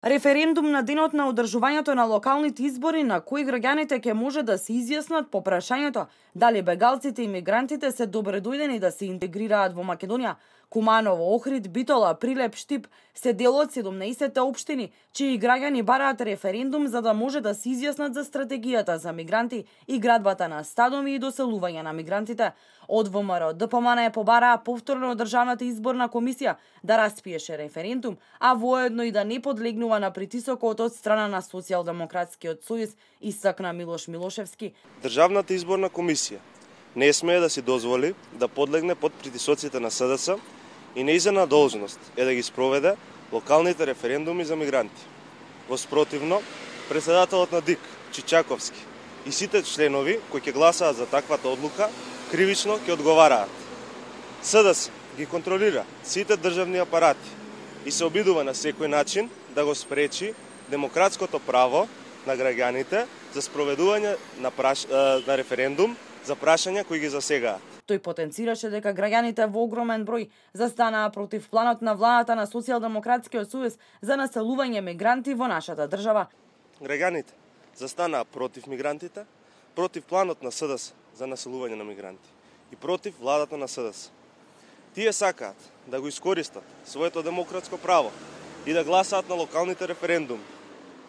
Референдум на денот на одржувањето на локалните избори на кои граѓаните ќе може да се изјаснат по прашањето дали бегалците и мигрантите се добредојдени да се интегрираат во Македонија. Куманово, Охрид, Битола, Прилеп, Штип се дел од 17 општини, чии граѓани бараат референдум за да може да се изјаснат за стратегијата за мигранти и градбата на стадоми и доселување на мигрантите. Од ВМРО ДПМН побараа повторно од Државната изборна комисија да распиеше референдум, а воедно и да не подлегнува на притисокот од страна на Социјалдемократскиот сојуз, истакна Милош Милошевски. Државната изборна комисија не смее да си дозволи да подлегне под притисоците на СДС и нејзина должност е да ги спроведе локалните референдуми за мигранти. Во спротивно, председателот на ДИК, Чичаковски, и сите членови кои ќе гласаат за таквата одлука, кривично ќе одговараат. СДС ги контролира сите државни апарати и се обидува на секој начин да го спречи демократското право на граѓаните за спроведување на референдум за прашања кои ги засегаат. Тој потенцираше дека граѓаните во огромен број застанаа против планот на владата на Социјалдемократскиот сојуз за населување мигранти во нашата држава. Граѓаните застанаа против мигрантите, против планот на СДС за населување на мигранти и против владата на СДС. Тие сакаат да го искористат своето демократско право и да гласаат на локалните референдуми.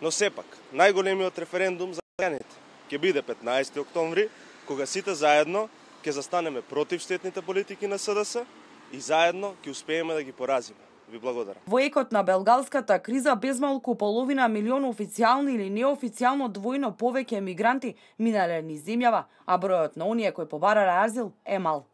Но сепак, најголемиот референдум за граѓаните ќе биде 15 октомври, кога сите заедно ќе застанеме против штетните политики на СДС и заедно ќе успееме да ги поразиме. Ви благодарам. Во екот на белгалската криза безмалку половина милион официјално или неофицијално двојно повеќе мигранти минале низ земјава, а бројот на оние кои побарале азил е мал.